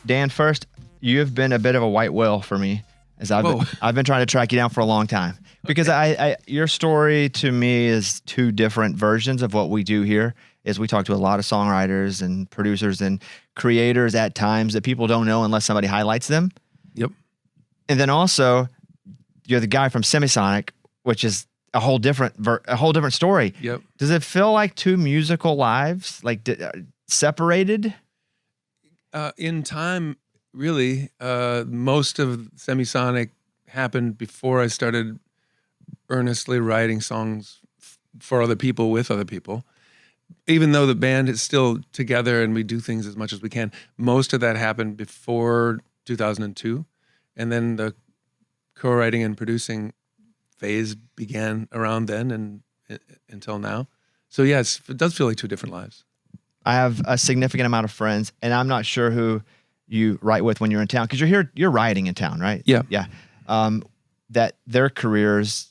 Dan, first, you have been a bit of a white whale for me, as I've been trying to track you down for a long time. Because your story to me is two different versions of what we do here. Is we talk to a lot of songwriters and producers and creators at times that people don't know unless somebody highlights them. Yep. And then also, you're the guy from Semisonic, which is a whole different story. Yep. Does it feel like two musical lives, like separated? In time, really. Most of Semisonic happened before I started earnestly writing songs for other people with other people. Even though the band is still together and we do things as much as we can, most of that happened before 2002. And then the co-writing and producing phase began around then and until now. So yes, it does feel like two different lives. I have a significant amount of friends, and I'm not sure who you write with when you're in town, because you're writing in town, right? Yeah. Yeah. That their careers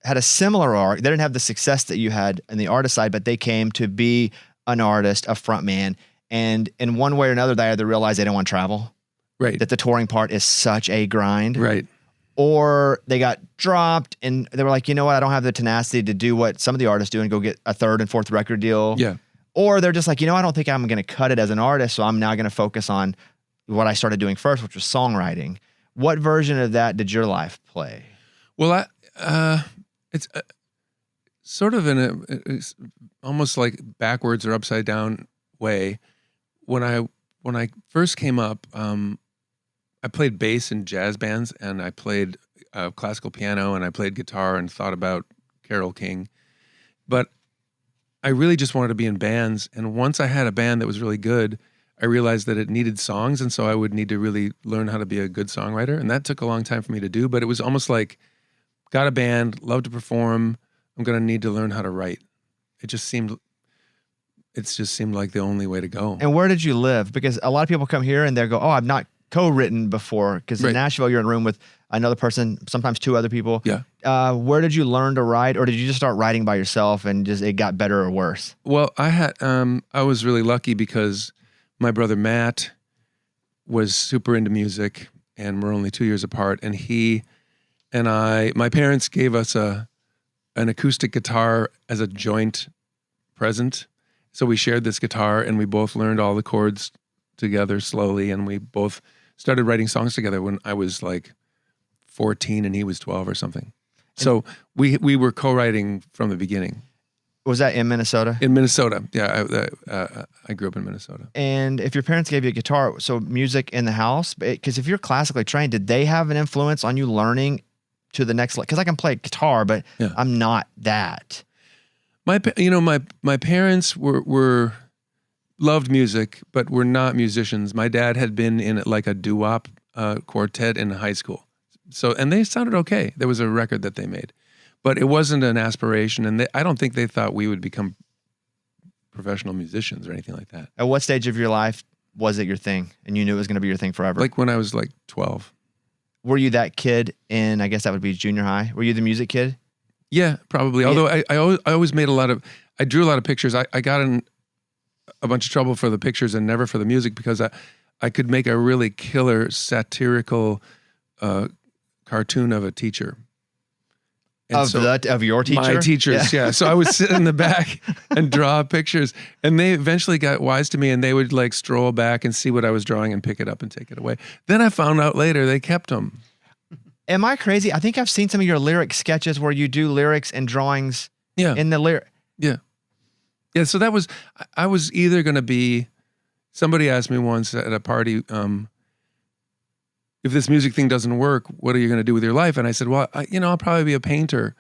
had a similar arc. They didn't have the success that you had in the artist side, but they came to be an artist, a front man. And in one way or another, they either realized they don't want to travel. Right. That the touring part is such a grind. Right. Or they got dropped and they were like, you know what? I don't have the tenacity to do what some of the artists do and go get a third and fourth record deal. Yeah. Or they're just like, I don't think I'm going to cut it as an artist. So I'm now going to focus on what I started doing first, which was songwriting. What version of that did your life play? Well, it's sort of it's almost like backwards or upside down way. When I first came up, I played bass in jazz bands, and I played classical piano, and I played guitar, and thought about Carole King. But I really just wanted to be in bands. And once I had a band that was really good, I realized that it needed songs, and so I would need to really learn how to be a good songwriter. And that took a long time for me to do, but it was almost like, got a band, love to perform, I'm going to need to learn how to write. It just seemed like the only way to go. And where did you live? Because a lot of people come here and they go, oh, I've not co-written before. Because in Nashville, you're in a room with another person, sometimes two other people. Yeah. Where did you learn to write, or did you just start writing by yourself and just it got better or worse? Well, I was really lucky because my brother Matt was super into music, and we're only 2 years apart. And he and my parents gave us an acoustic guitar as a joint present. So we shared this guitar, and we both learned all the chords together slowly, and we both started writing songs together when I was like 14 and he was 12 or something. So we were co-writing from the beginning. Was that in Minnesota? In Minnesota, yeah. I grew up in Minnesota. And if your parents gave you a guitar, so music in the house, because if you're classically trained, did they have an influence on you learning to the next level? Because I can play guitar, but I'm not that. My parents were loved music, but were not musicians. My dad had been in like a doo-wop quartet in high school. And they sounded okay. There was a record that they made, but it wasn't an aspiration. And I don't think they thought we would become professional musicians or anything like that. At what stage of your life was it your thing and you knew it was going to be your thing forever? Like when I was like 12. Were you that kid in, I guess that would be junior high? Were you the music kid? Yeah, probably. Although I always made I drew a lot of pictures. I got in a bunch of trouble for the pictures and never for the music because I could make a really killer satirical cartoon of a teacher. And of your teacher? My teachers, yeah. So I would sit in the back and draw pictures, and they eventually got wise to me, and they would like stroll back and see what I was drawing and pick it up and take it away. Then I found out later they kept them. Am I crazy? I think I've seen some of your lyric sketches where you do lyrics and drawings in the lyric. Yeah. Yeah, so that was, I was either going to be, somebody asked me once at a party, if this music thing doesn't work, what are you going to do with your life? And I said, well, I'll probably be a painter.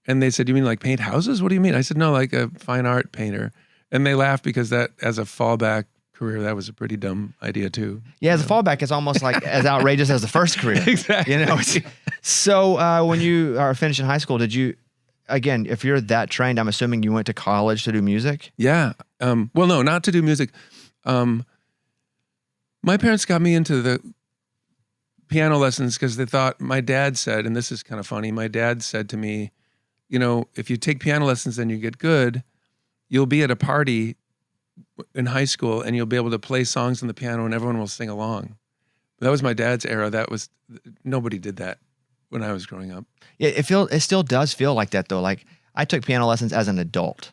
And they said, you mean like paint houses? What do you mean? I said, no, like a fine art painter. And they laughed because that, as a fallback career, that was a pretty dumb idea too. Yeah, as a fallback, it's almost like as outrageous as the first career. Exactly. So when you are finishing high school, did you, again, if you're that trained, I'm assuming you went to college to do music? Yeah. Well, no, not to do music. My parents got me into the piano lessons because they thought, my dad said, and this is kind of funny, my dad said to me, if you take piano lessons and you get good, you'll be at a party in high school and you'll be able to play songs on the piano and everyone will sing along. That was my dad's era. Nobody did that when I was growing up. Yeah, it still does feel like that though. Like I took piano lessons as an adult,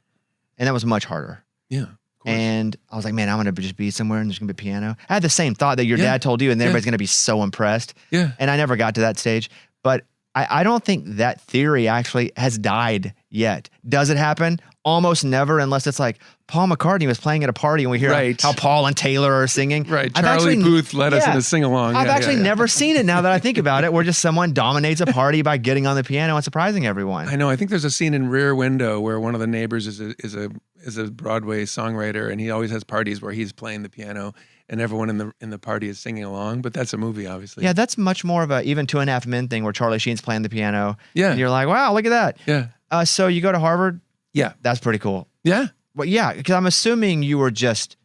and that was much harder. Yeah, of course. And I was like, man, I'm gonna just be somewhere and there's gonna be piano. I had the same thought that your dad told you, and everybody's gonna be so impressed. Yeah. And I never got to that stage, but I don't think that theory actually has died yet. Does it happen? Almost never, unless it's like Paul McCartney was playing at a party and we hear how Paul and Taylor are singing. Right. Charlie Booth led us in a sing-along. I've actually never seen it now that I think about it, where just someone dominates a party by getting on the piano and surprising everyone. I know. I think there's a scene in Rear Window where one of the neighbors is a Broadway songwriter, and he always has parties where he's playing the piano and everyone in the party is singing along. But that's a movie, obviously. Yeah, that's much more of a even 2.5 Men thing where Charlie Sheen's playing the piano. Yeah. And you're like, wow, look at that. Yeah. So you go to Harvard? Yeah. That's pretty cool. Yeah. Well, yeah, because I'm assuming you were just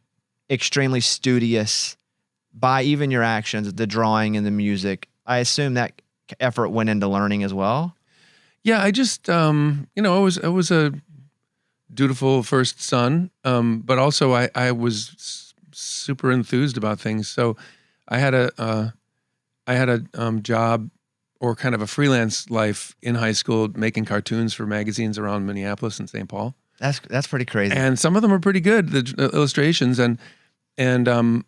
extremely studious by even your actions, the drawing and the music. I assume that effort went into learning as well. Yeah, I just I was a dutiful first son, but also I was super enthused about things. So I had a job or kind of a freelance life in high school making cartoons for magazines around Minneapolis and St. Paul. That's pretty crazy. And some of them are pretty good, the illustrations. And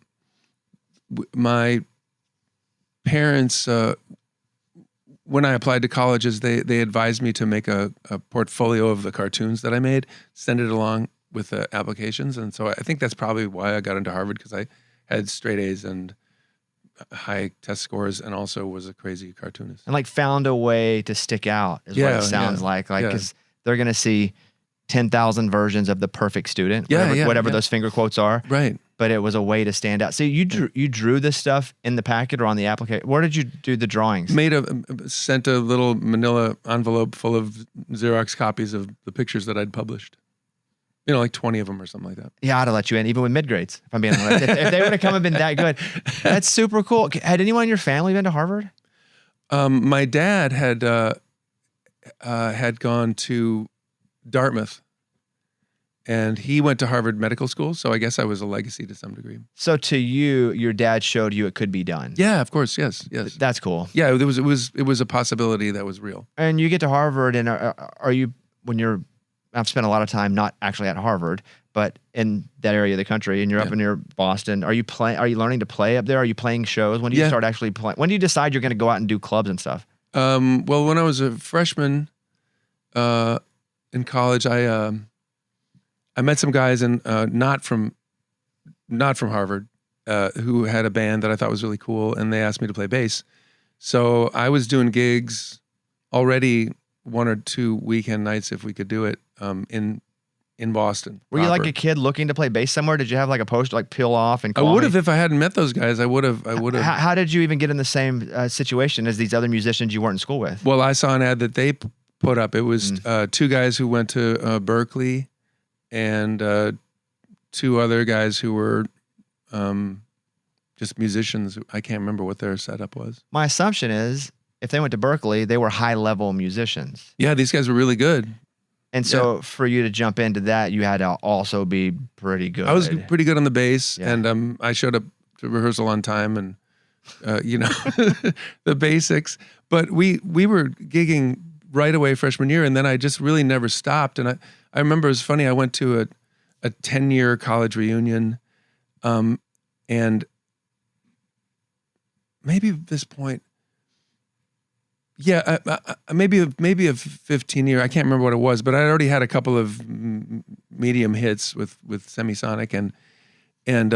my parents, when I applied to colleges, they advised me to make a portfolio of the cartoons that I made, send it along with the applications. And so I think that's probably why I got into Harvard, because I had straight A's and high test scores, and also was a crazy cartoonist. And like found a way to stick out is what it sounds like. Like, because they're going to see 10,000 versions of the perfect student, whatever those finger quotes are. Right. But it was a way to stand out. So you drew this stuff in the packet or on the application. Where did you do the drawings? Sent a little manila envelope full of Xerox copies of the pictures that I'd published. Like 20 of them or something like that. Yeah, I'd have let you in, even with mid-grades, if I'm being honest. If they would have come and been that good. That's super cool. Had anyone in your family been to Harvard? My dad had gone to Dartmouth, and he went to Harvard Medical School, so I guess I was a legacy to some degree. So to you, your dad showed you it could be done. Yeah, of course, yes. That's cool. Yeah, it was a possibility that was real. And you get to Harvard, and are you, I've spent a lot of time not actually at Harvard, but in that area of the country, and you're up near Boston. Are you learning to play up there? Are you playing shows? When do you start actually playing? When do you decide you're going to go out and do clubs and stuff? Well, when I was a freshman in college, I met some guys not from Harvard who had a band that I thought was really cool, and they asked me to play bass. So I was doing gigs already, 1 or 2 weekend nights if we could do it, in Boston. Were you like a kid looking to play bass somewhere? Did you have like a poster like peel off and call I would me? have if I hadn't met those guys. I would have. How did you even get in the same situation as these other musicians you weren't in school with? Well, I saw an ad that they put up. It was 2 guys who went to Berkeley, and 2 other guys who were just musicians. I can't remember what their setup was. My assumption is if they went to Berkeley, they were high-level musicians. Yeah, these guys were really good. And so for you to jump into that, you had to also be pretty good. I was pretty good on the bass, and I showed up to rehearsal on time, and the basics. But we were gigging right away freshman year, and then I just really never stopped. And I remember it was funny. I went to a 10-year college reunion, and maybe at this point, maybe a 15-year. I can't remember what it was, but I already had a couple of medium hits with Semisonic, and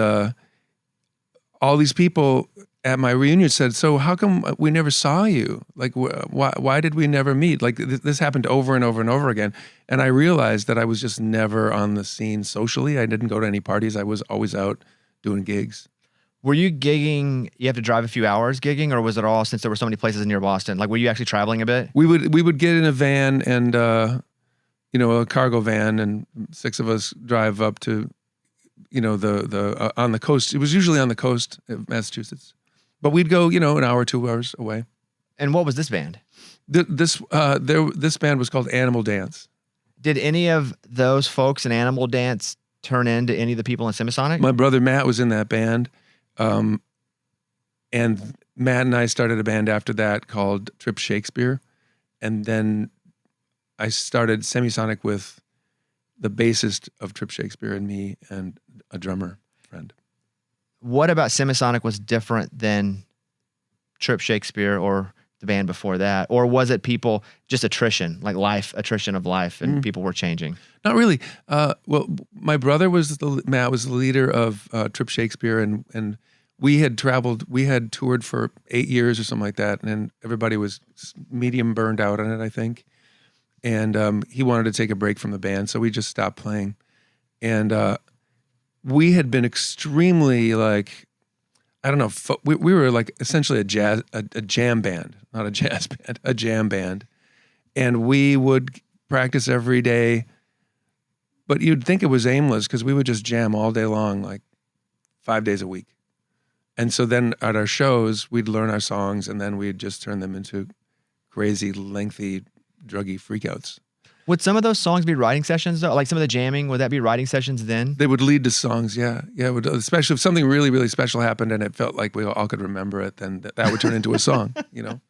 all these people at my reunion said, "So how come we never saw you? Like, why did we never meet?" Like this happened over and over and over again, and I realized that I was just never on the scene socially. I didn't go to any parties. I was always out doing gigs. Were you gigging? You have to drive a few hours gigging, or was it all since there were so many places near Boston? Like, were you actually traveling a bit? We would get in a van and a cargo van, and 6 of us drive up to, the on the coast. It was usually on the coast of Massachusetts, but we'd go, an hour, 2 hours away. And what was this band? This band was called Animal Dance. Did any of those folks in Animal Dance turn into any of the people in Semisonic? My brother Matt was in that band. And Matt and I started a band after that called Trip Shakespeare. And then I started Semisonic with the bassist of Trip Shakespeare and me and a drummer friend. What about Semisonic was different than Trip Shakespeare or the band before that? Or was it people, just attrition, like attrition of life, and people were changing? Not really. Well, my brother Matt was the leader of Trip Shakespeare, and we had toured for 8 years or something like that, and everybody was medium burned out on it, I think. And he wanted to take a break from the band, so we just stopped playing. And we had been extremely I don't know, we were like essentially a jam band, not a jazz band, a jam band. And we would practice every day, but you'd think it was aimless because we would just jam all day long, like 5 days a week. And so then at our shows, we'd learn our songs and then we'd just turn them into crazy, lengthy, druggy freakouts. Would some of those songs be writing sessions though? Like some of the jamming, would that be writing sessions then? They would lead to songs, yeah. Yeah, especially if something really, really special happened and it felt like we all could remember it, then that would turn into a song, you know?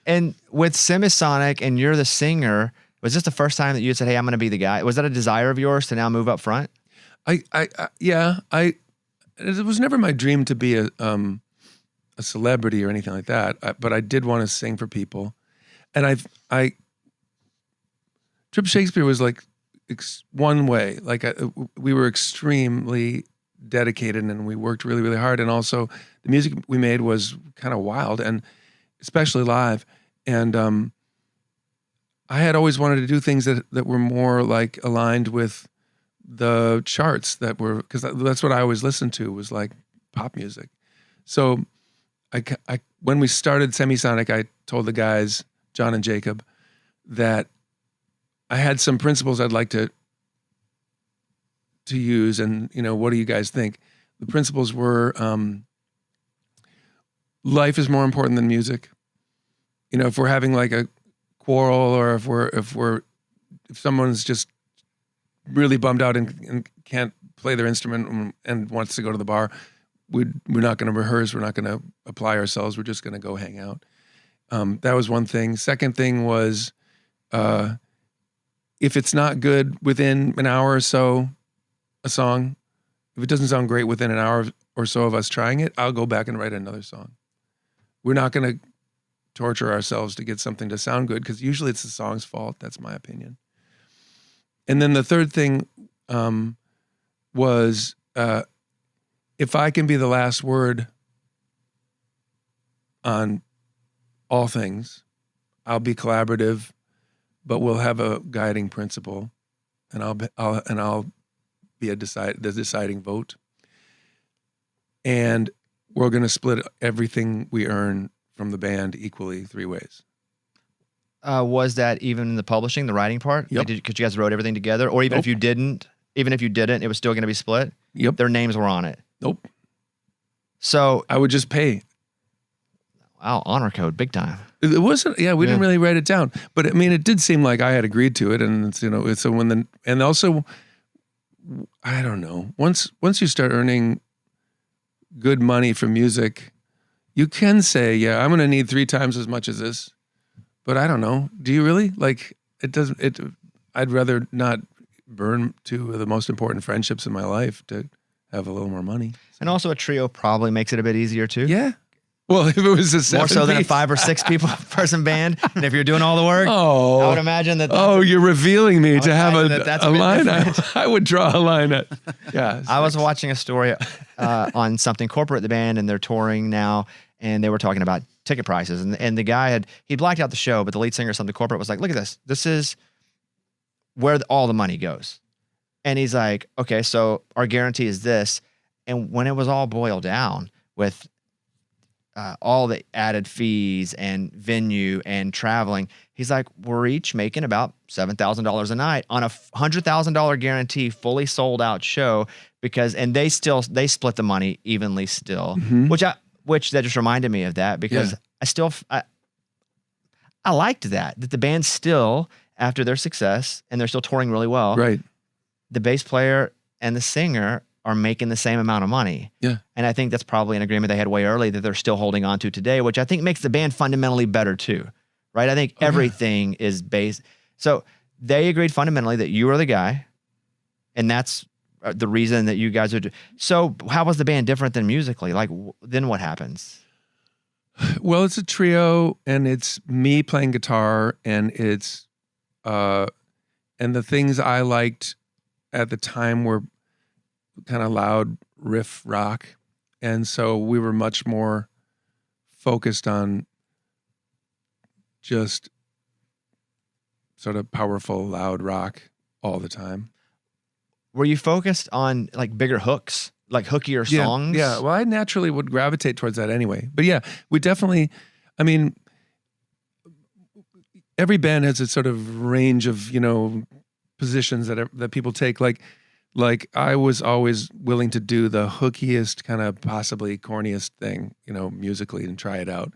And with Semisonic and you're the singer, was this the first time that you said, hey, I'm going to be the guy? Was that a desire of yours to now move up front? Yeah. It was never my dream to be a celebrity or anything like that, but I did want to sing for people. And Trip Shakespeare was like one way. We were extremely dedicated and we worked really, really hard. And also the music we made was kind of wild, and especially live. And I had always wanted to do things that were more like aligned with the charts because that's what I always listened to, was like pop music. So when we started Semisonic, I told the guys, John and Jacob, that I had some principles I'd like to use, and what do you guys think? The principles were life is more important than music. If we're having like a quarrel, or if someone's just really bummed out and can't play their instrument and wants to go to the bar, we're not going to rehearse. We're not going to apply ourselves. We're just going to go hang out. That was one thing. Second thing was, if it's not good within an hour or so, a song, if it doesn't sound great within an hour or so of us trying it, I'll go back and write another song. We're not going to torture ourselves to get something to sound good, because usually it's the song's fault. That's my opinion. And then the third thing was, if I can be the last word on all things, I'll be collaborative, but we'll have a guiding principle, and I'll be the deciding vote. And we're going to split everything we earn from the band equally 3 ways. Was that even in the publishing, the writing part? Yep. Because you guys wrote everything together, or even if you didn't, it was still going to be split? Yep. Their names were on it? Nope. So I would just pay. Wow, honor code, big time. It wasn't, we didn't really write it down, but I mean, it did seem like I had agreed to it, and and also, I don't know, once you start earning good money from music, you can say, yeah, I'm going to need 3 times as much as this, but I don't know. Do you really? I'd rather not burn 2 of the most important friendships in my life to have a little more money. And also a trio probably makes it a bit easier too. Yeah. Well, if it was a more so than a 5 or 6 person band, and if you're doing all the work, I would imagine that. You're revealing me to have a line. I would draw a line at. Yeah. I was watching a story on something corporate, the band, and they're touring now, and they were talking about ticket prices, and the guy he blacked out the show, but the lead singer of something corporate was like, "Look at this. This is where all the money goes," and he's like, "Okay, so our guarantee is this," and when it was all boiled down with all the added fees and venue and traveling, he's like, we're each making about $7,000 a night on a $100,000 guarantee, fully sold out show, and they split the money evenly still, which that just reminded me of that, because I liked that the band still, after their success, and they're still touring really well. Right. The bass player and the singer are making the same amount of money. Yeah. And I think that's probably an agreement they had way early that they're still holding on to today, which I think makes the band fundamentally better too, right? I think everything is based. So they agreed fundamentally that you were the guy, and that's the reason that you guys are. So how was the band different than musically? Like, then what happens? Well, it's a trio, and it's me playing guitar, and it's and the things I liked at the time were kind of loud riff rock, and so we were much more focused on just sort of powerful, loud rock all the time. Were you focused on like bigger hooks, like hookier songs? Yeah. Well, I naturally would gravitate towards that anyway. But yeah, we definitely, I mean, every band has a sort of range of, positions that people take. Like I was always willing to do the hookiest, kind of possibly corniest thing, musically, and try it out.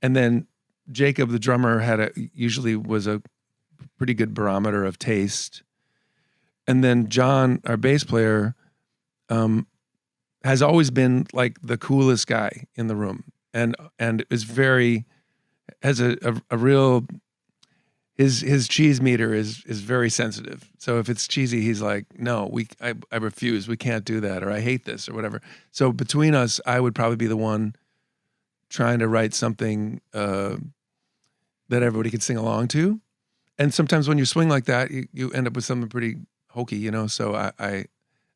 And then Jacob, the drummer, usually was a pretty good barometer of taste. And then John, our bass player, has always been like the coolest guy in the room, and has a real, his cheese meter is very sensitive. So if it's cheesy, he's like, no, I refuse, we can't do that, or I hate this, or whatever. So between us, I would probably be the one trying to write something that everybody could sing along to. And sometimes when you swing like that, you end up with something pretty hokey, so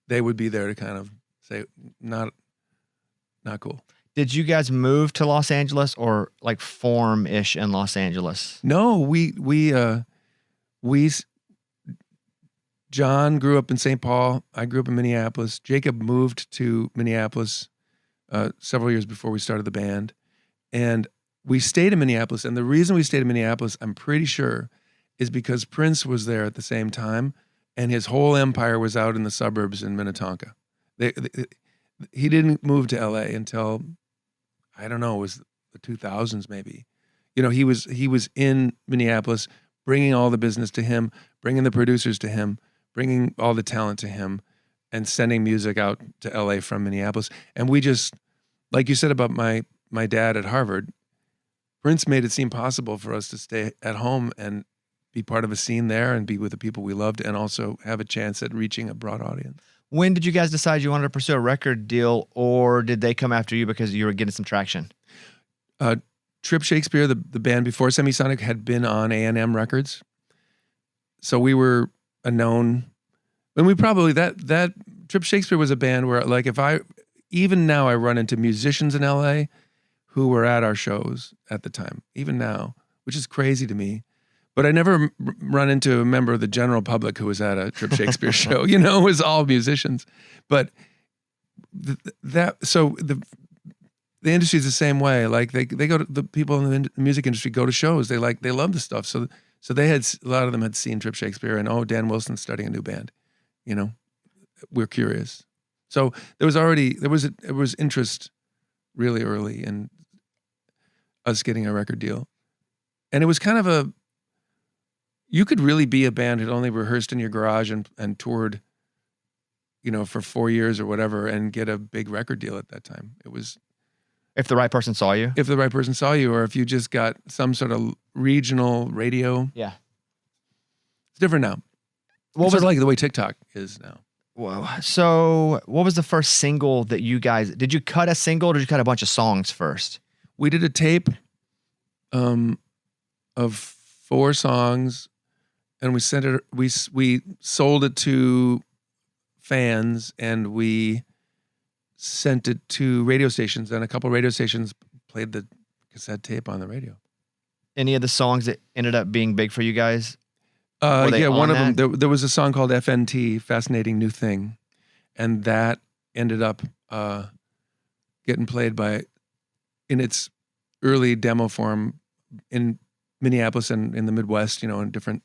they would be there to kind of say, not cool. Did you guys move to Los Angeles or like form-ish in Los Angeles? No, John grew up in St. Paul. I grew up in Minneapolis. Jacob moved to Minneapolis several years before we started the band. And we stayed in Minneapolis. And the reason we stayed in Minneapolis, I'm pretty sure, is because Prince was there at the same time. And his whole empire was out in the suburbs in Minnetonka. He didn't move to LA until, I don't know, it was the 2000s maybe. He was in Minneapolis, bringing all the business to him, bringing the producers to him, bringing all the talent to him, and sending music out to LA from Minneapolis. And we just, like you said about my dad at Harvard, Prince made it seem possible for us to stay at home and be part of a scene there and be with the people we loved, and also have a chance at reaching a broad audience. When did you guys decide you wanted to pursue a record deal, or did they come after you because you were getting some traction? Trip Shakespeare, the band before Semisonic, had been on A&M Records. So we were a known, and we probably, that Trip Shakespeare was a band where, like, even now I run into musicians in LA who were at our shows at the time, even now, which is crazy to me. But I never run into a member of the general public who was at a Trip Shakespeare show. It was all musicians. But the industry is the same way. Like they go to, the people in the music industry go to shows. They love the stuff. So they had, a lot of them had seen Trip Shakespeare, and Dan Wilson's starting a new band. We're curious. So there was interest really early in us getting a record deal, and it was kind of you could really be a band who'd only rehearsed in your garage and toured, for 4 years or whatever, and get a big record deal at that time. It was, if the right person saw you. If the right person saw you, or if you just got some sort of regional radio. Yeah. It's different now. What was like the way TikTok is now? Whoa. So what was the first single that you guys, did you cut a single, or did you cut a bunch of songs first? We did a tape of 4 songs, and we sent it, we sold it to fans, and we sent it to radio stations, and a couple of radio stations played the cassette tape on the radio. Any of the songs that ended up being big for you guys? Yeah, one of them, there was a song called FNT, Fascinating New Thing, and that ended up getting played in its early demo form in Minneapolis and in the Midwest, in different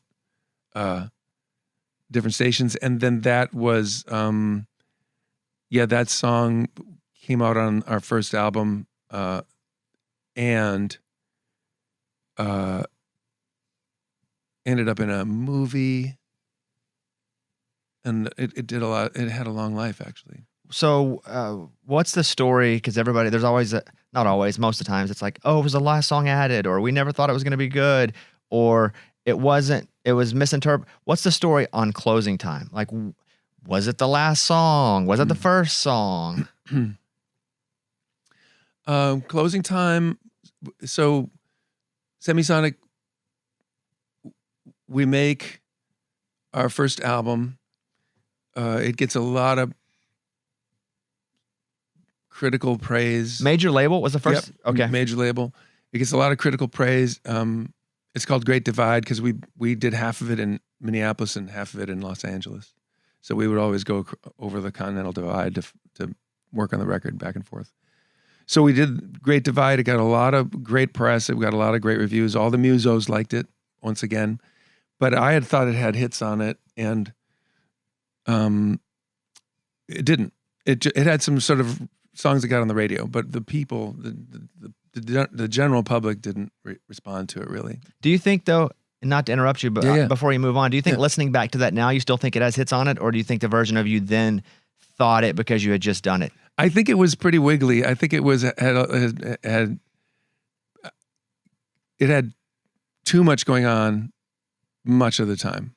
stations. And then that was, that song came out on our first album, and ended up in a movie, and it did a lot. It had a long life, actually. What's the story? Because everybody, there's always not always, most of the times, it's like, oh, it was the last song added, or we never thought it was going to be good, or it wasn't. It was misinterpreted. What's the story on Closing Time? Like, was it the last song? Was it the first song? Closing Time. So, Semisonic. We make our first album. It gets a lot of critical praise. Major label was the first? Yep, okay. Major label. It gets a lot of critical praise. It's called Great Divide because we did half of it in Minneapolis and half of it in Los Angeles. So we would always go over the Continental Divide to work on the record back and forth. So we did Great Divide. It got a lot of great press. It got a lot of great reviews. All the musos liked it, once again. But I had thought it had hits on it, and it didn't. It had some sort of songs that got on the radio, but the people, the general public didn't respond to it really. Do you think, though, not to interrupt you, but before you move on, do you think listening back to that now, you still think it has hits on it, or do you think the version of you then thought it because you had just done it? I think it was pretty wiggly. I think it was it had too much going on much of the time.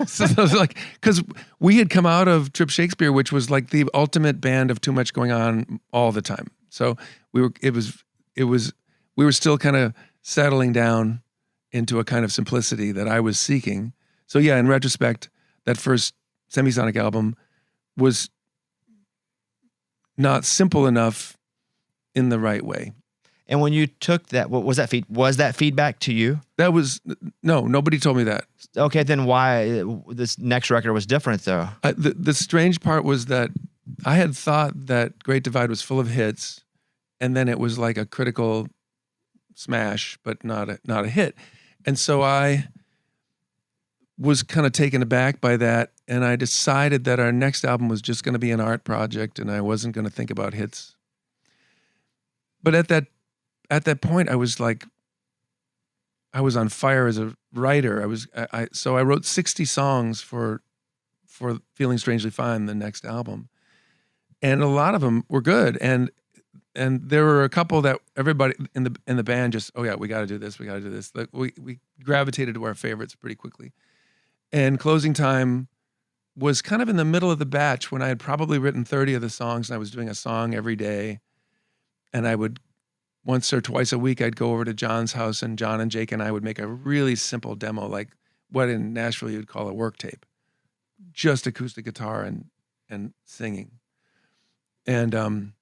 So I was like, because we had come out of Trip Shakespeare, which was like the ultimate band of too much going on all the time. So we were still kind of settling down into a kind of simplicity that I was seeking. So yeah, in retrospect, that first Semisonic album was not simple enough in the right way. And when you took that, what was that was that feedback to you? No, nobody told me that. Okay, then why this next record was different though? The strange part was that I had thought that Great Divide was full of hits, and then it was like a critical smash, but not a hit. And so I was kind of taken aback by that, and I decided that our next album was just going to be an art project, and I wasn't going to think about hits. But at that point, I was like, I was on fire as a writer. So I wrote 60 songs for Feeling Strangely Fine, the next album, and a lot of them were good. And there were a couple that everybody in the band just, oh yeah, we got to do this. We got to do this. Like we gravitated to our favorites pretty quickly. And Closing Time was kind of in the middle of the batch when I had probably written 30 of the songs, and I was doing a song every day. And I would, once or twice a week, I'd go over to John's house, and John and Jake and I would make a really simple demo, like what in Nashville you'd call a work tape. Just acoustic guitar and singing. And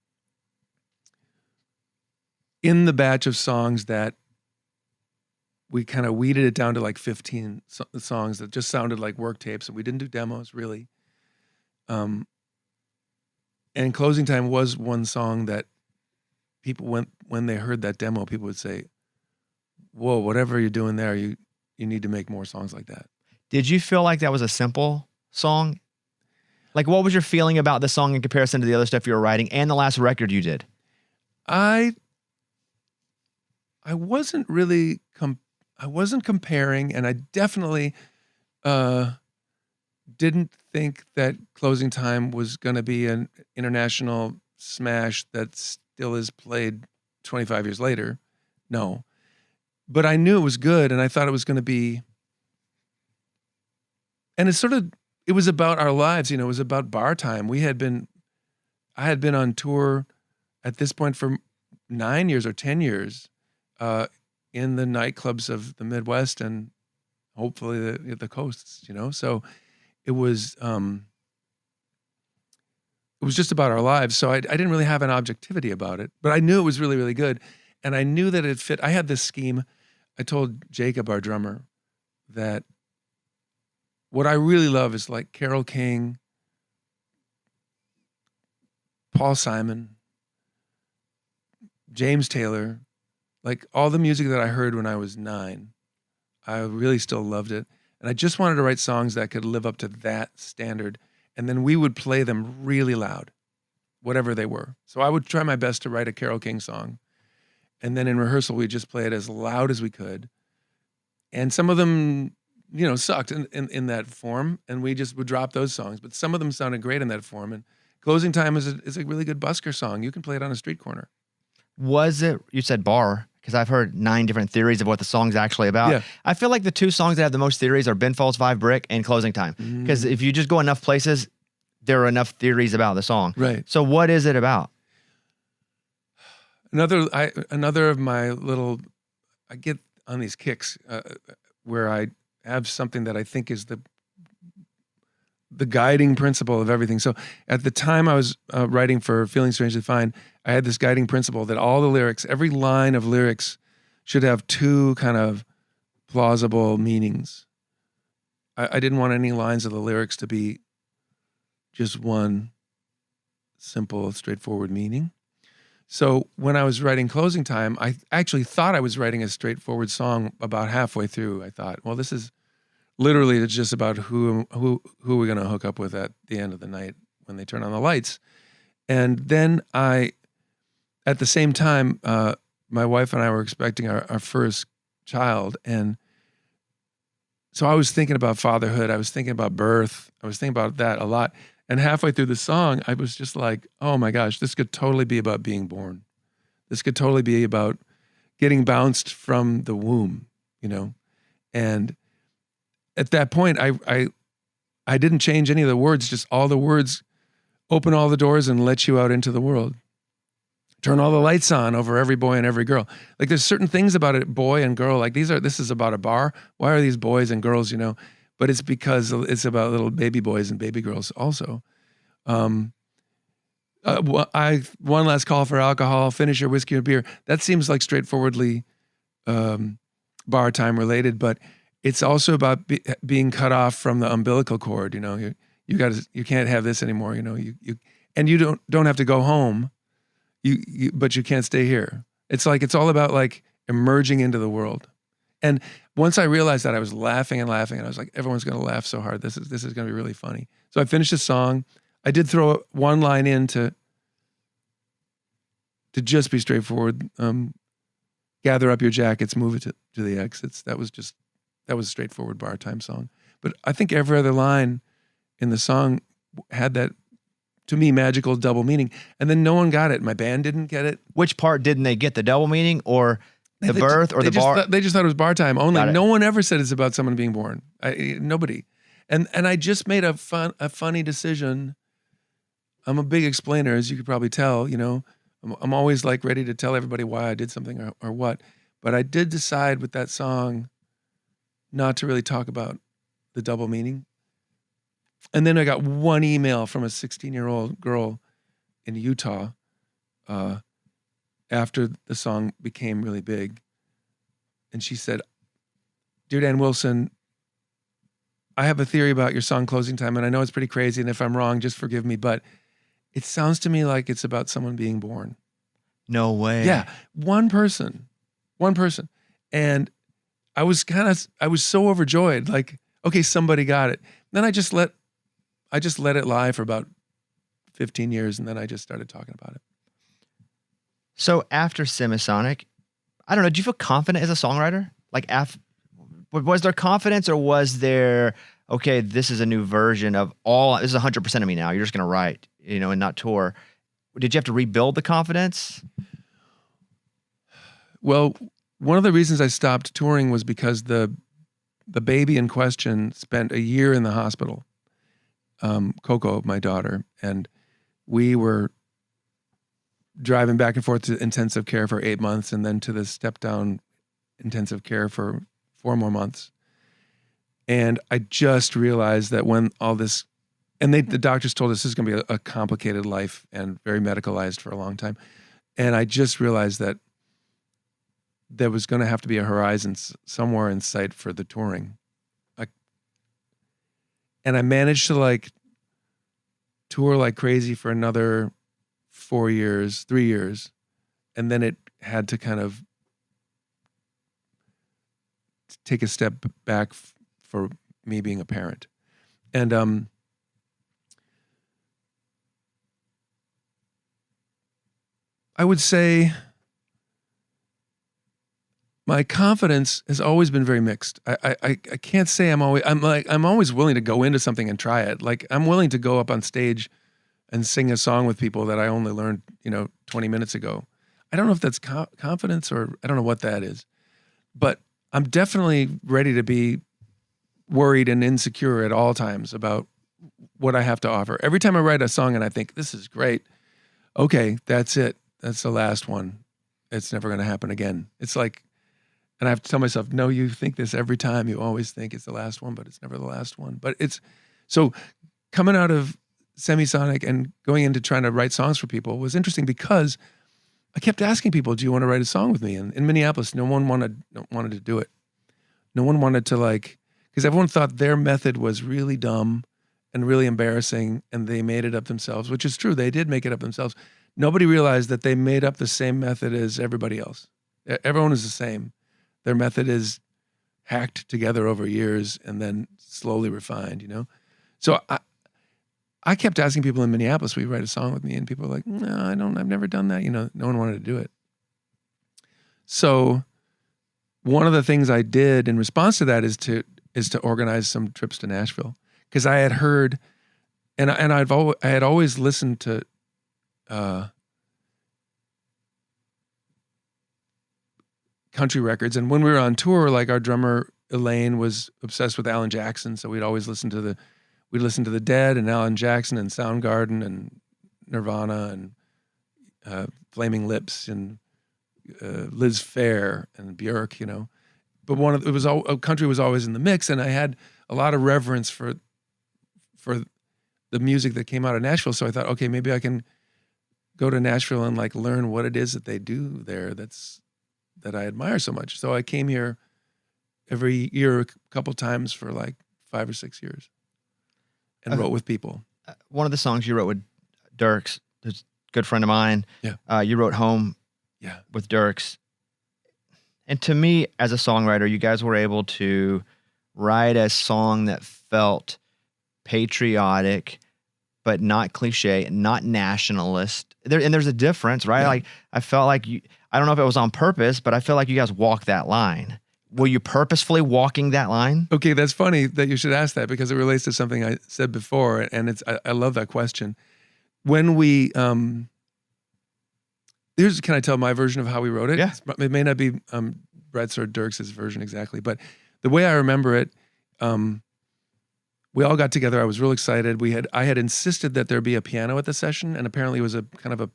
in the batch of songs that we kind of weeded it down to like 15 songs that just sounded like work tapes, and we didn't do demos really. And Closing Time was one song that people, when they heard that demo, people would say, whoa, whatever you're doing there, you need to make more songs like that. Did you feel like that was a simple song? Like, what was your feeling about the song in comparison to the other stuff you were writing and the last record you did? I wasn't really I wasn't comparing, and I definitely didn't think that Closing Time was going to be an international smash that still is played 25 years later. No. But I knew it was good, and I thought it was going to be, and it was about our lives, it was about bar time. I had been on tour at this point for 9 years or 10 years, in the nightclubs of the Midwest and hopefully the coasts, So it was just about our lives. So I didn't really have an objectivity about it, but I knew it was really, really good. And I knew that it fit. I had this scheme. I told Jacob, our drummer, that what I really love is like Carole King, Paul Simon, James Taylor, like all the music that I heard when I was 9, I really still loved it. And I just wanted to write songs that could live up to that standard. And then we would play them really loud, whatever they were. So I would try my best to write a Carole King song. And then in rehearsal, we'd just play it as loud as we could. And some of them, sucked in that form. And we just would drop those songs. But some of them sounded great in that form. And Closing Time is a really good busker song. You can play it on a street corner. Was it, you said bar, because I've heard 9 different theories of what the song's actually about. Yeah. I feel like the 2 songs that have the most theories are Ben Folds 5 Brick and Closing Time. Because if you just go enough places, there are enough theories about the song. Right. So what is it about? Another of my little, I get on these kicks where I have something that I think is the guiding principle of everything. So at the time I was writing for Feeling Strangely Fine, I had this guiding principle that all the lyrics, every line of lyrics should have 2 kind of plausible meanings. I didn't want any lines of the lyrics to be just one simple, straightforward meaning. So when I was writing Closing Time, I actually thought I was writing a straightforward song. About halfway through, I thought, well, this is literally, it's just about who we're going to hook up with at the end of the night when they turn on the lights. And then at the same time, my wife and I were expecting our first child. And so I was thinking about fatherhood. I was thinking about birth. I was thinking about that a lot. And halfway through the song, I was just like, oh my gosh, this could totally be about being born. This could totally be about getting bounced from the womb, And at that point, I didn't change any of the words, just all the words open all the doors and let you out into the world. Turn all the lights on over every boy and every girl. Like there's certain things about it, boy and girl, like this is about a bar. Why are these boys and girls, But it's because it's about little baby boys and baby girls also. One last call for alcohol, finish your whiskey or beer. That seems like straightforwardly bar time related, but it's also about being cut off from the umbilical cord. You can't have this anymore. And you don't have to go home. But you can't stay here. It's all about like emerging into the world. And once I realized that, I was laughing and laughing, and I was like, everyone's going to laugh so hard. This is going to be really funny. So I finished the song. I did throw one line in to just be straightforward. Gather up your jackets, move it to the exits. That was a straightforward bar time song. But I think every other line in the song had that, to me, magical double meaning. And then no one got it. My band didn't get it. Which part didn't they get? The double meaning or the birth or the bar? They just thought it was bar time only. No one ever said it's about someone being born. Nobody. And I just made a funny decision. I'm a big explainer, as you could probably tell. I'm always like ready to tell everybody why I did something or what. But I did decide with that song not to really talk about the double meaning. And then I got one email from a 16-year-old girl in Utah after the song became really big. And she said, "Dear Dan Wilson, I have a theory about your song Closing Time, and I know it's pretty crazy, and if I'm wrong, just forgive me, but it sounds to me like it's about someone being born." No way. Yeah, one person. And I was so overjoyed, like, okay, somebody got it. Then I just let it lie for about 15 years, and then I just started talking about it. So after Semisonic, I don't know, do you feel confident as a songwriter? Like, was there confidence, or was there, okay, this is a new version of this is 100% of me now, you're just going to write, and not tour? Did you have to rebuild the confidence? Well, one of the reasons I stopped touring was because the baby in question spent a year in the hospital. Coco, my daughter, and we were driving back and forth to intensive care for 8 months, and then to the step down intensive care for 4 more months. And I just realized that when all this, and the doctors told us this is going to be a complicated life and very medicalized for a long time. And I just realized that there was going to have to be a horizon somewhere in sight for the touring. And I managed to tour like crazy for another 3 years. And then it had to kind of take a step back for me being a parent. And I would say my confidence has always been very mixed. I can't say I'm always willing to go into something and try it. Like, I'm willing to go up on stage and sing a song with people that I only learned, 20 minutes ago. I don't know if that's confidence or I don't know what that is, but I'm definitely ready to be worried and insecure at all times about what I have to offer. Every time I write a song and I think, this is great, okay, that's it. That's the last one. It's never going to happen again. It's like, and I have to tell myself, no, you think this every time. You always think it's the last one, but it's never the last one. But so coming out of Semisonic and going into trying to write songs for people was interesting because I kept asking people, do you want to write a song with me? And in Minneapolis, no one wanted to do it. No one wanted to because everyone thought their method was really dumb and really embarrassing, and they made it up themselves, which is true. They did make it up themselves. Nobody realized that they made up the same method as everybody else. Everyone is the same. Their method is hacked together over years and then slowly refined, So I kept asking people in Minneapolis, will you write a song with me? And people were like, no, I've never done that. No one wanted to do it. So one of the things I did in response to that is to organize some trips to Nashville. Because I had heard, and I had always listened to country records, and when we were on tour, our drummer Elaine was obsessed with Alan Jackson, so we'd always listen to the Dead and Alan Jackson and Soundgarden and Nirvana and Flaming Lips and Liz Phair and Björk, But country was always in the mix, and I had a lot of reverence for the music that came out of Nashville. So I thought, okay, maybe I can go to Nashville and learn what it is that they do there that I admire so much. So I came here every year a couple times for 5 or 6 years and wrote with people. One of the songs you wrote with Dirks, who's a good friend of mine. Yeah. You wrote Home with Dirks. And to me, as a songwriter, you guys were able to write a song that felt patriotic, but not cliche, not nationalist. There's a difference, right? Yeah. I felt like I don't know if it was on purpose, but I feel like you guys walked that line. Were you purposefully walking that line? Okay, that's funny that you should ask that because it relates to something I said before, and I love that question. When we can I tell my version of how we wrote it? Yeah. It may not be Brett's or Dirks' version exactly, but the way I remember it, we all got together. I was real excited. I had insisted that there be a piano at the session, and apparently it was a kind of a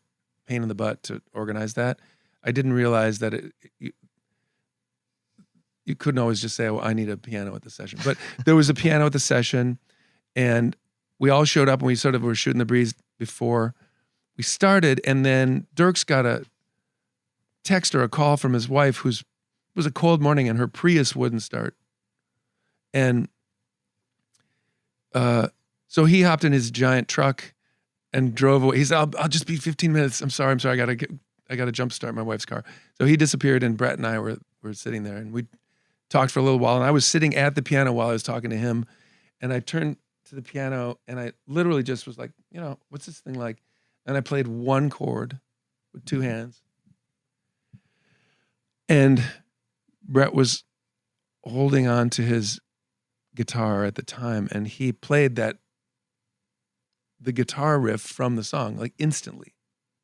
pain in the butt to organize that. I didn't realize that you couldn't always just say, "Oh, I need a piano at the session." But there was a piano at the session, and we all showed up, and we sort of were shooting the breeze before we started. And then Dirks got a text or a call from his wife, it was a cold morning, and her Prius wouldn't start. And so he hopped in his giant truck and drove away. He said, I'll just be 15 minutes. I'm sorry. I gotta jump start my wife's car. So he disappeared, and Brett and I were sitting there, and we talked for a little while, and I was sitting at the piano while I was talking to him, and I turned to the piano, and I literally just was like, what's this thing like? And I played one chord with two hands. And Brett was holding on to his guitar at the time, and he played the guitar riff from the song, instantly.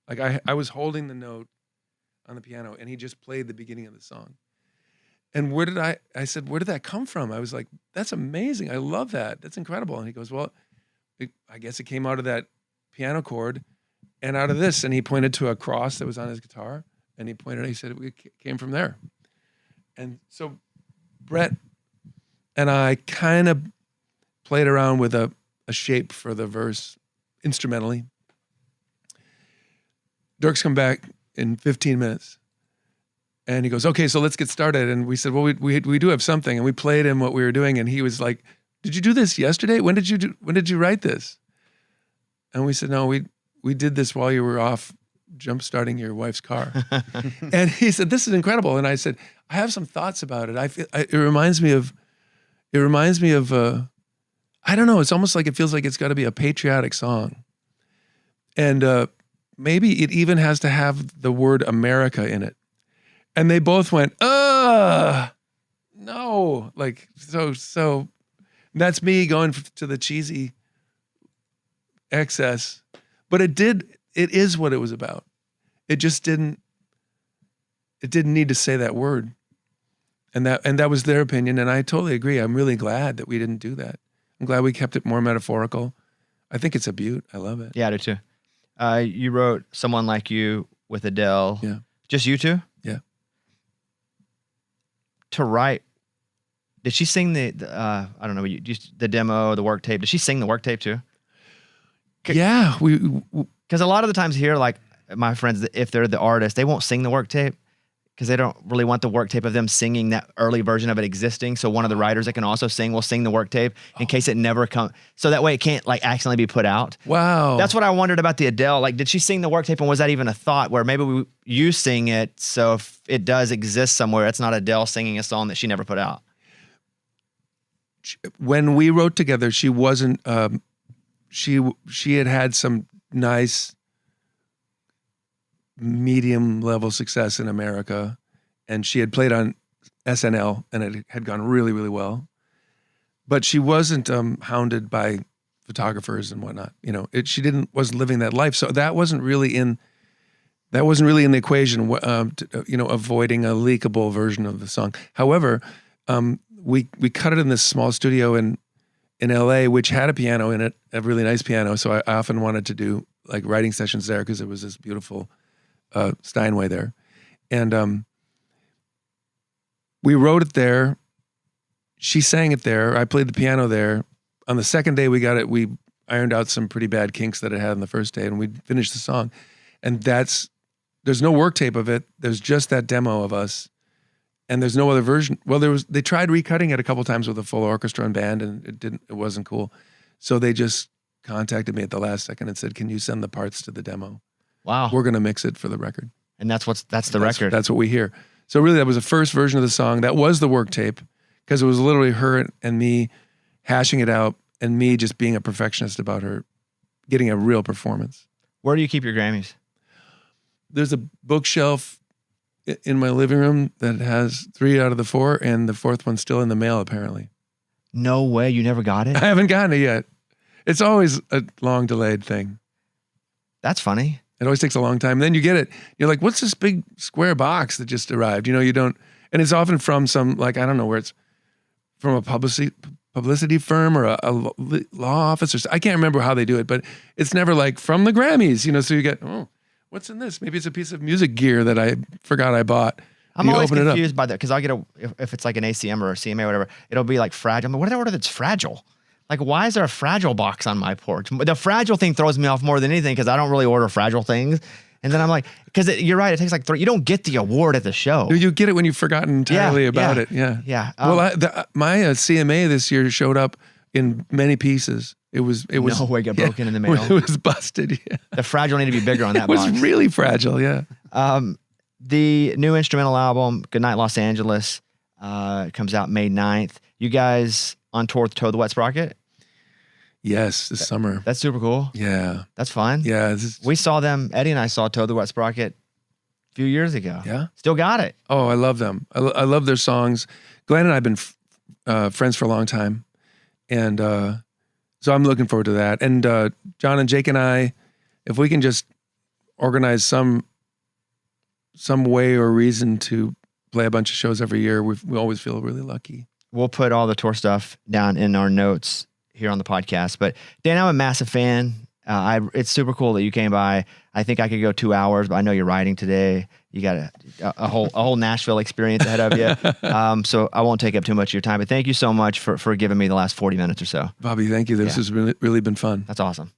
I was holding the note on the piano, and he just played the beginning of the song. And I said, where did that come from? I was like, that's amazing. I love that. That's incredible. And he goes, well, I guess it came out of that piano chord and out of this. And he pointed to a cross that was on his guitar, and he said, it came from there. And so Brett and I kind of played around with a shape for the verse instrumentally. Dirks come back in 15 minutes. And he goes, okay, so let's get started. And we said, well, we do have something. And we played him what we were doing. And he was like, did you do this yesterday? When did you write this? And we said, no, we did this while you were off jump starting your wife's car. And he said, this is incredible. And I said, I have some thoughts about it. It reminds me of I don't know. It's almost like it feels like it's got to be a patriotic song. And maybe it even has to have the word America in it. And they both went, no. So that's me going to the cheesy excess. But it is what it was about. It just didn't need to say that word. And that was their opinion, and I totally agree. I'm really glad that we didn't do that. I'm glad we kept it more metaphorical. I think it's a beaut. I love it. Yeah, I do too. You wrote Someone Like You with Adele. Yeah. Just you two? Yeah. To write, did she sing the I don't know, the demo, the work tape? Did she sing the work tape too? Yeah. Because a lot of the times here, like my friends, if they're the artist, they won't sing the work tape because they don't really want the work tape of them singing that early version of it existing. So one of the writers that can also sing will sing the work tape in case it never comes. So that way it can't like accidentally be put out. Wow. That's what I wondered about the Adele. Like, did she sing the work tape, and was that even a thought where maybe you sing it, so if it does exist somewhere, it's not Adele singing a song that she never put out? When we wrote together, she wasn't, she had some nice medium level success in America, and she had played on SNL, and it had gone really, really well. But she wasn't hounded by photographers and whatnot. You know, she wasn't living that life, so that wasn't really in the equation. Avoiding a leakable version of the song. However, we cut it in this small studio in LA, which had a piano in it, a really nice piano. So I often wanted to do like writing sessions there because it was this beautiful Steinway there. And we wrote it there. She sang it there. I played the piano there. On the second day we got it, we ironed out some pretty bad kinks that it had on the first day, and we finished the song. And there's no work tape of it. There's just that demo of us. And there's no other version. Well, they tried recutting it a couple times with a full orchestra and band, and it wasn't cool. So they just contacted me at the last second and said, "Can you send the parts to the demo? Wow. We're going to mix it for the record." And that's the record. That's what we hear. So really that was the first version of the song. That was the work tape, because it was literally her and me hashing it out, and me just being a perfectionist about her getting a real performance. Where do you keep your Grammys? There's a bookshelf in my living room that has 3 out of the 4, and the 4th one's still in the mail, apparently. No way. You never got it? I haven't gotten it yet. It's always a long delayed thing. That's funny. It always takes a long time. And then you get it. You're like, what's this big square box that just arrived? You know, you don't, and it's often from some, like, I don't know where it's from, a publicity firm or a law office, or I can't remember how they do it, but it's never like from the Grammys, you know, so you get, oh, what's in this? Maybe it's a piece of music gear that I forgot I bought. I'm always confused by that, because I get if it's like an ACM or a CMA or whatever, it'll be like fragile. I'm like, what did I order that's fragile? Like, why is there a fragile box on my porch? The fragile thing throws me off more than anything, because I don't really order fragile things. And then I'm like, because you're right, it takes like 3. You don't get the award at the show. You get it when you've forgotten entirely about it. Yeah. Yeah. Well, my CMA this year showed up in many pieces. It was no way got broken in the mail. It was busted. Yeah. The fragile need to be bigger on that box. It was really fragile. Yeah. The new instrumental album, Goodnight Los Angeles, comes out May 9th. You guys on tour with Toe the Wet Sprocket? Yes, this summer. That's super cool. Yeah. That's fun. Yeah. We saw them, Eddie and I saw Toe the Wet Sprocket a few years ago. Yeah. Still got it. Oh, I love them. I love their songs. Glenn and I have been friends for a long time. And so I'm looking forward to that. And John and Jake and I, if we can just organize some way or reason to play a bunch of shows every year, we always feel really lucky. We'll put all the tour stuff down in our notes here on the podcast. But Dan, I'm a massive fan. It's super cool that you came by. I think I could go 2 hours, but I know you're writing today. You got a whole Nashville experience ahead of you. So I won't take up too much of your time, but thank you so much for giving me the last 40 minutes or so. Bobby, thank you. This has really been fun. That's awesome.